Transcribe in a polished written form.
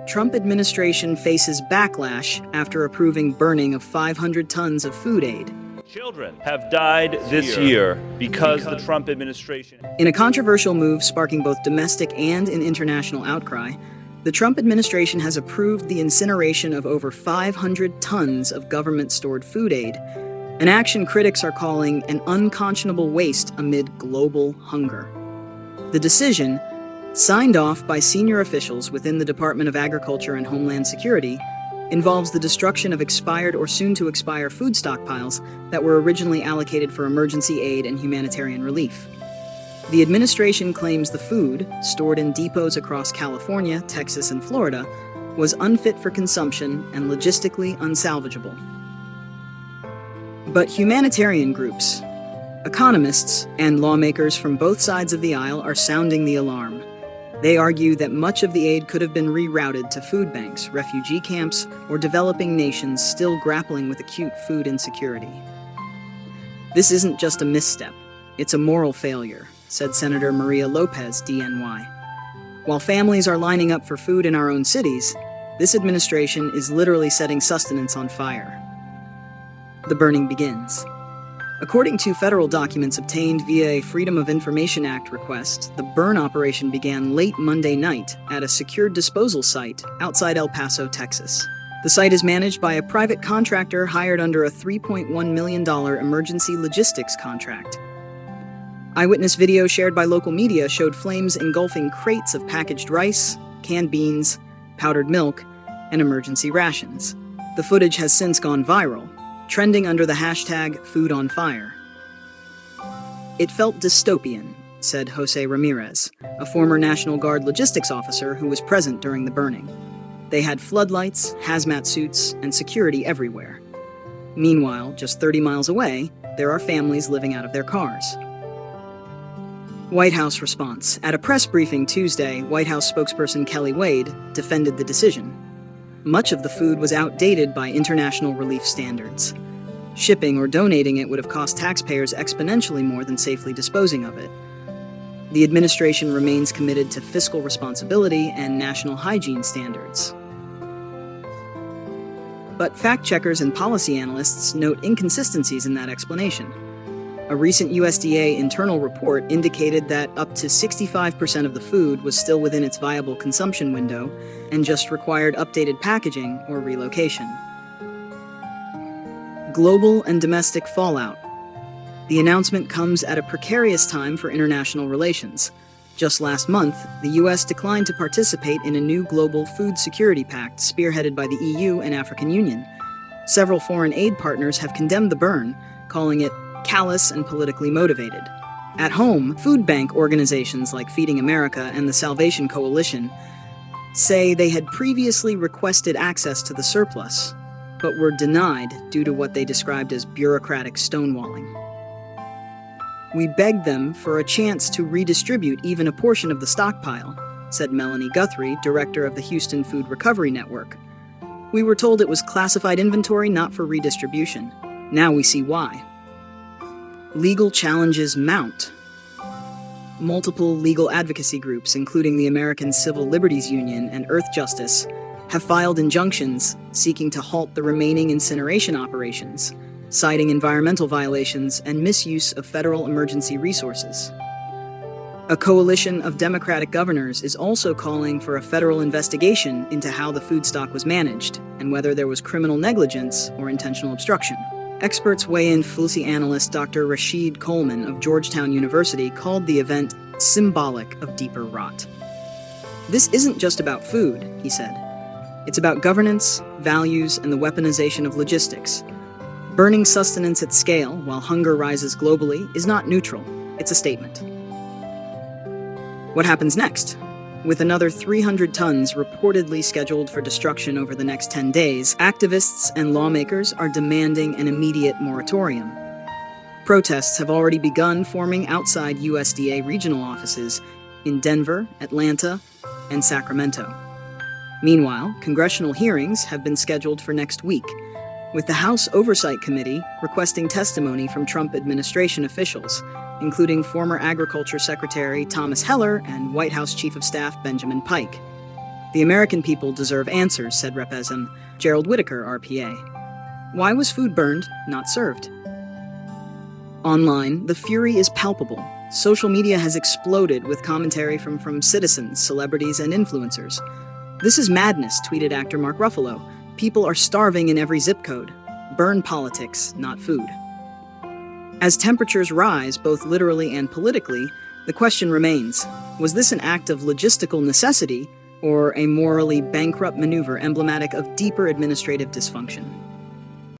Trump administration faces backlash after approving burning of 500 tons of food aid. Children have died this year because the Trump administration. In a controversial move sparking both domestic and an international outcry, the Trump administration has approved the incineration of over 500 tons of government-stored food aid, an action critics are calling an unconscionable waste amid global hunger. The decision, signed off by senior officials within the Department of Agriculture and Homeland Security, involves the destruction of expired or soon-to-expire food stockpiles that were originally allocated for emergency aid and humanitarian relief. The administration claims the food, stored in depots across California, Texas, and Florida, was unfit for consumption and logistically unsalvageable. But humanitarian groups, economists, and lawmakers from both sides of the aisle are sounding the alarm. They argue that much of the aid could have been rerouted to food banks, refugee camps, or developing nations still grappling with acute food insecurity. This isn't just a misstep, it's a moral failure, said Senator Maria Lopez, DNY. While families are lining up for food in our own cities, this administration is literally setting sustenance on fire. The burning begins. According to federal documents obtained via a Freedom of Information Act request, the burn operation began late Monday night at a secured disposal site outside El Paso, Texas. The site is managed by a private contractor hired under a $3.1 million emergency logistics contract. Eyewitness video shared by local media showed flames engulfing crates of packaged rice, canned beans, powdered milk, and emergency rations. The footage has since gone viral, trending under the hashtag #FoodOnFire. It felt dystopian, said Jose Ramirez, a former National Guard logistics officer who was present during the burning. They had floodlights, hazmat suits, and security everywhere. Meanwhile, just 30 miles away, there are families living out of their cars. White House response. At a press briefing Tuesday, White House spokesperson Kelly Wade defended the decision. Much of the food was outdated by international relief standards. Shipping or donating it would have cost taxpayers exponentially more than safely disposing of it. The administration remains committed to fiscal responsibility and national hygiene standards. But fact-checkers and policy analysts note inconsistencies in that explanation. A recent USDA internal report indicated that up to 65% of the food was still within its viable consumption window and just required updated packaging or relocation. Global and domestic fallout. The announcement comes at a precarious time for international relations. Just last month, the U.S. declined to participate in a new global food security pact spearheaded by the EU and African Union. Several foreign aid partners have condemned the burn, calling it callous and politically motivated. At home, food bank organizations like Feeding America and the Salvation Coalition say they had previously requested access to the surplus, but were denied due to what they described as bureaucratic stonewalling. We begged them for a chance to redistribute even a portion of the stockpile, said Melanie Guthrie, director of the Houston Food Recovery Network. We were told it was classified inventory not for redistribution. Now we see why. Legal challenges mount. Multiple legal advocacy groups, including the American Civil Liberties Union and Earth Justice, have filed injunctions seeking to halt the remaining incineration operations, citing environmental violations and misuse of federal emergency resources. A coalition of Democratic governors is also calling for a federal investigation into how the food stock was managed and whether there was criminal negligence or intentional obstruction. Experts weigh in. Policy analyst Dr. Rashid Coleman of Georgetown University called the event symbolic of deeper rot. This isn't just about food, he said. It's about governance, values, and the weaponization of logistics. Burning sustenance at scale while hunger rises globally is not neutral, it's a statement. What happens next? With another 300 tons reportedly scheduled for destruction over the next 10 days, activists and lawmakers are demanding an immediate moratorium. Protests have already begun forming outside USDA regional offices in Denver, Atlanta, and Sacramento. Meanwhile, congressional hearings have been scheduled for next week, with the House Oversight Committee requesting testimony from Trump administration officials, including former Agriculture Secretary Thomas Heller and White House Chief of Staff Benjamin Pike. The American people deserve answers, said Representative Gerald Whitaker, RPA. Why was food burned, not served? Online, the fury is palpable. Social media has exploded with commentary from citizens, celebrities, and influencers. This is madness, tweeted actor Mark Ruffalo. People are starving in every zip code. Burn politics, not food. As temperatures rise, both literally and politically, the question remains, was this an act of logistical necessity or a morally bankrupt maneuver emblematic of deeper administrative dysfunction?